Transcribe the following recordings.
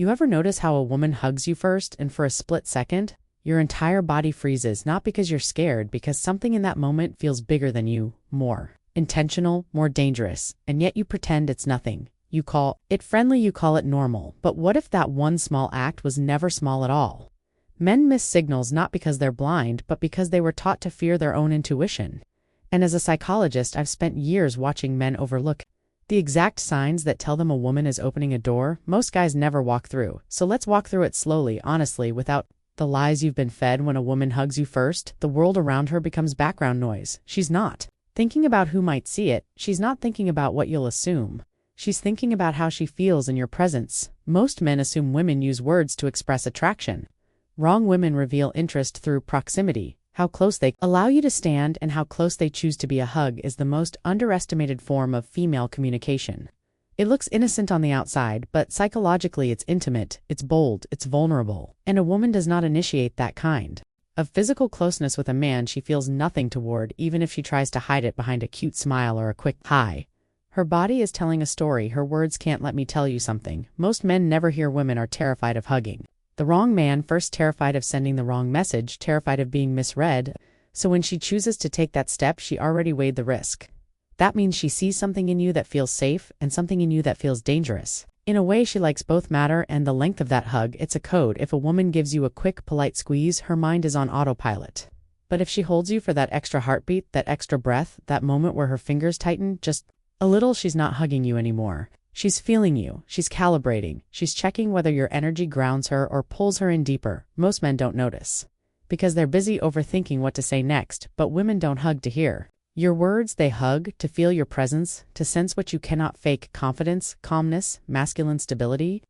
You ever notice how a woman hugs you first and for a split second, your entire body freezes, not because you're scared, because something in that moment feels bigger than you, more intentional, more dangerous, and yet you pretend it's nothing. You call it friendly, you call it normal, but what if that one small act was never small at all? Men miss signals not because they're blind, but because they were taught to fear their own intuition. And as a psychologist, I've spent years watching men overlook the exact signs that tell them a woman is opening a door most guys never walk through. So let's walk through it slowly, honestly, without the lies you've been fed. When a woman hugs you first, the world around her becomes background noise. She's not thinking about who might see it. She's not thinking about what you'll assume. She's thinking about how she feels in your presence. Most men assume women use words to express attraction. Wrong. Women reveal interest through proximity. How close they allow you to stand and how close they choose to be. A hug is the most underestimated form of female communication. It looks innocent on the outside, but psychologically it's intimate, it's bold, it's vulnerable. And a woman does not initiate that kind of physical closeness with a man she feels nothing toward, even if she tries to hide it behind a cute smile or a quick hi. Her body is telling a story. Her words can't. Let me tell you something. Most men never hear women are terrified of hugging the wrong man first, terrified of sending the wrong message, terrified of being misread. So when she chooses to take that step, she already weighed the risk. That means she sees something in you that feels safe and something in you that feels dangerous. In a way, she likes both matter and the length of that hug. It's a code. If a woman gives you a quick, polite squeeze, her mind is on autopilot. But if she holds you for that extra heartbeat, that extra breath, that moment where her fingers tighten just a little, she's not hugging you anymore. She's feeling you, she's calibrating, she's checking whether your energy grounds her or pulls her in deeper. Most men don't notice, because they're busy overthinking what to say next, but women don't hug to hear your words, they hug to feel your presence, to sense what you cannot fake: confidence, calmness, masculine stability.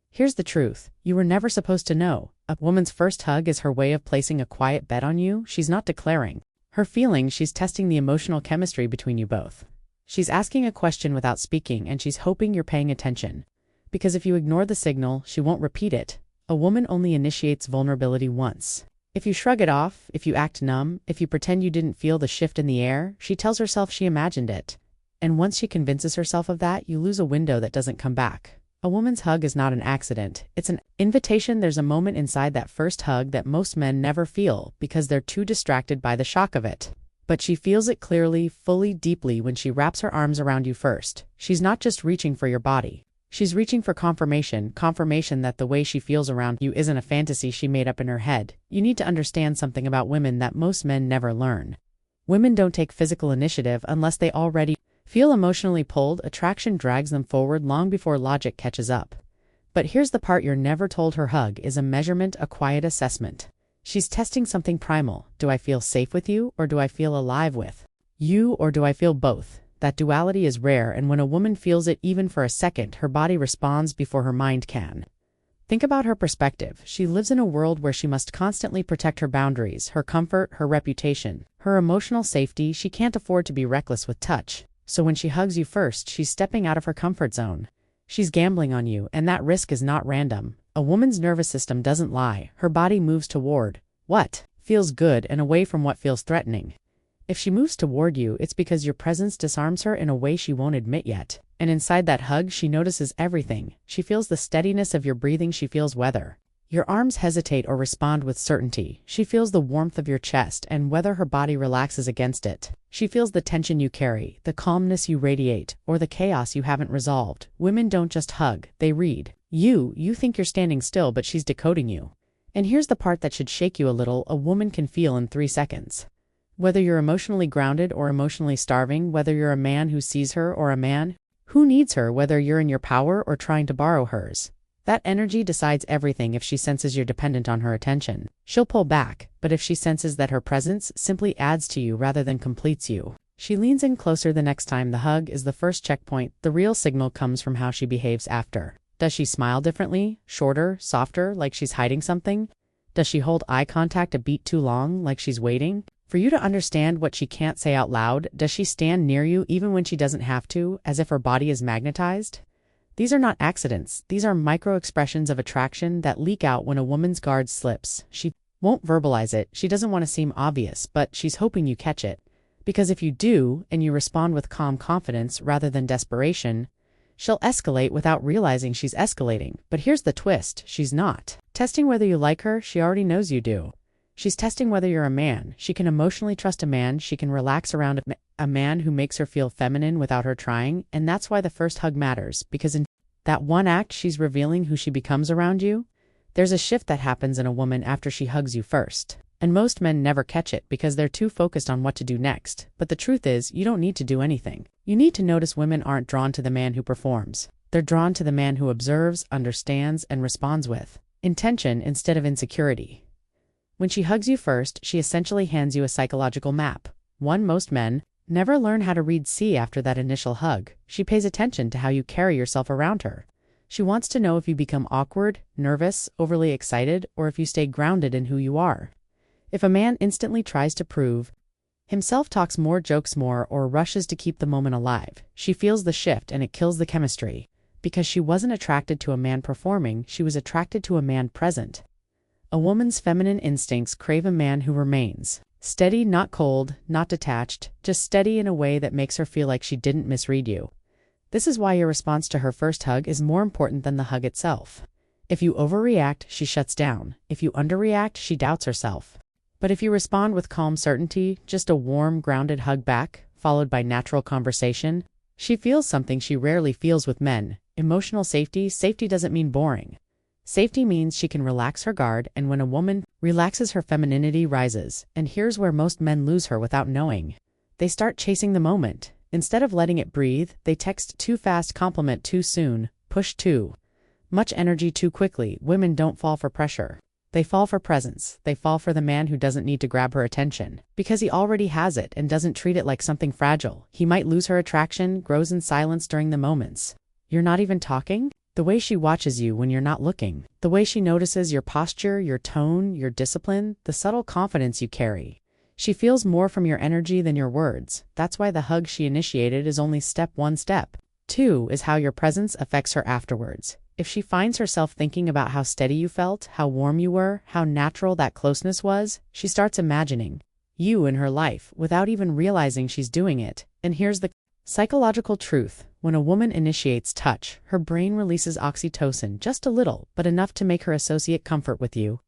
Here's the truth, you were never supposed to know. A woman's first hug is her way of placing a quiet bet on you. She's not declaring her feelings, she's testing the emotional chemistry between you both. She's asking a question without speaking, and she's hoping you're paying attention. Because if you ignore the signal, she won't repeat it. A woman only initiates vulnerability once. If you shrug it off, if you act numb, if you pretend you didn't feel the shift in the air, she tells herself she imagined it. And once she convinces herself of that, you lose a window that doesn't come back. A woman's hug is not an accident. It's an invitation. There's a moment inside that first hug that most men never feel because they're too distracted by the shock of it. But she feels it clearly, fully, deeply when she wraps her arms around you first. She's not just reaching for your body. She's reaching for confirmation that the way she feels around you isn't a fantasy she made up in her head. You need to understand something about women that most men never learn. Women don't take physical initiative unless they already feel emotionally pulled. Attraction drags them forward long before logic catches up. But here's the part you're never told. Her hug is a measurement, a quiet assessment. She's testing something primal. Do I feel safe with you, or do I feel alive with you, or do I feel both? That duality is rare, and when a woman feels it even for a second, her body responds before her mind can. Think about her perspective. She lives in a world where she must constantly protect her boundaries, her comfort, her reputation, her emotional safety. She can't afford to be reckless with touch. So when she hugs you first, she's stepping out of her comfort zone. She's gambling on you, and that risk is not random. A woman's nervous system doesn't lie. Her body moves toward what feels good and away from what feels threatening. If she moves toward you, it's because your presence disarms her in a way she won't admit yet. And inside that hug, she notices everything. She feels the steadiness of your breathing. She feels whether your arms hesitate or respond with certainty. She feels the warmth of your chest and whether her body relaxes against it. She feels the tension you carry, the calmness you radiate, or the chaos you haven't resolved. Women don't just hug, they read. You think you're standing still, but she's decoding you. And here's the part that should shake you a little. A woman can feel in 3 seconds. Whether you're emotionally grounded or emotionally starving, whether you're a man who sees her or a man who needs her, whether you're in your power or trying to borrow hers. That energy decides everything. If she senses you're dependent on her attention, she'll pull back. But if she senses that her presence simply adds to you rather than completes you, she leans in closer. The next time, the hug is the first checkpoint. The real signal comes from how she behaves after. Does she smile differently, shorter, softer, like she's hiding something? Does she hold eye contact a beat too long, like she's waiting for you to understand what she can't say out loud? Does she stand near you even when she doesn't have to, as if her body is magnetized? These are not accidents. These are micro-expressions of attraction that leak out when a woman's guard slips. She won't verbalize it. She doesn't want to seem obvious, but she's hoping you catch it. Because if you do, and you respond with calm confidence rather than desperation, She'll escalate without realizing she's escalating, but here's the twist, she's not testing whether you like her, she already knows you do. She's testing whether you're a man. She can emotionally trust a man, she can relax around a man who makes her feel feminine without her trying, and that's why the first hug matters, because in that one act she's revealing who she becomes around you. There's a shift that happens in a woman after she hugs you first. And most men never catch it because they're too focused on what to do next. But the truth is, you don't need to do anything. You need to notice women aren't drawn to the man who performs. They're drawn to the man who observes, understands, and responds with intention instead of insecurity. When she hugs you first, she essentially hands you a psychological map. One most men never learn how to read C after that initial hug. She pays attention to how you carry yourself around her. She wants to know if you become awkward, nervous, overly excited, or if you stay grounded in who you are. If a man instantly tries to prove himself, talks more, jokes more, or rushes to keep the moment alive, she feels the shift and it kills the chemistry. Because she wasn't attracted to a man performing, she was attracted to a man present. A woman's feminine instincts crave a man who remains steady, not cold, not detached, just steady in a way that makes her feel like she didn't misread you. This is why your response to her first hug is more important than the hug itself. If you overreact, she shuts down. If you underreact, she doubts herself. But if you respond with calm certainty, just a warm, grounded hug back, followed by natural conversation, she feels something she rarely feels with men. Emotional safety. Safety doesn't mean boring. Safety means she can relax her guard, and when a woman relaxes, her femininity rises. And here's where most men lose her without knowing. They start chasing the moment. Instead of letting it breathe, they text too fast, compliment too soon, push too much energy too quickly. Women don't fall for pressure. They fall for presence. They fall for the man who doesn't need to grab her attention, because he already has it and doesn't treat it like something fragile. He might lose her attraction, grows in silence during the moments you're not even talking. The way she watches you when you're not looking. The way she notices your posture, your tone, your discipline, the subtle confidence you carry. She feels more from your energy than your words. That's why the hug she initiated is only step one. Step two is how your presence affects her afterwards. If she finds herself thinking about how steady you felt, how warm you were, how natural that closeness was, she starts imagining you in her life without even realizing she's doing it. And here's the psychological truth. When a woman initiates touch, her brain releases oxytocin, just a little, but enough to make her associate comfort with you.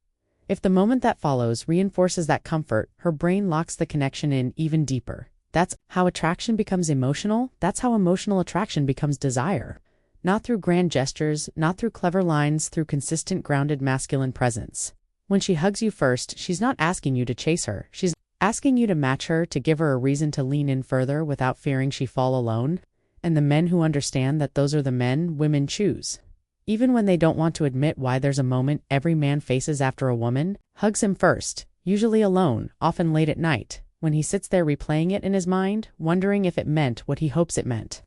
If the moment that follows reinforces that comfort, her brain locks the connection in even deeper. That's how attraction becomes emotional. That's how emotional attraction becomes desire. Not through grand gestures, not through clever lines, through consistent, grounded masculine presence. When she hugs you first, she's not asking you to chase her. She's asking you to match her, to give her a reason to lean in further without fearing she fall alone. And the men who understand that, those are the men women choose. Even when they don't want to admit why, there's a moment every man faces after a woman hugs him first, usually alone, often late at night, when he sits there replaying it in his mind, wondering if it meant what he hopes it meant.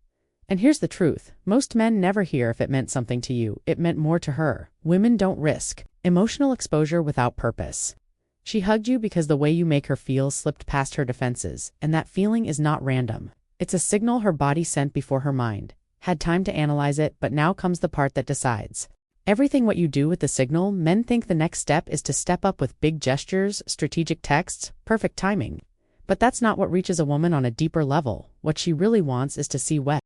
And here's the truth. Most men never hear if it meant something to you. It meant more to her. Women don't risk emotional exposure without purpose. She hugged you because the way you make her feel slipped past her defenses, and that feeling is not random. It's a signal her body sent before her mind had time to analyze it, but now comes the part that decides everything. What you do with the signal. Men think the next step is to step up with big gestures, strategic texts, perfect timing. But that's not what reaches a woman on a deeper level. What she really wants is to see wet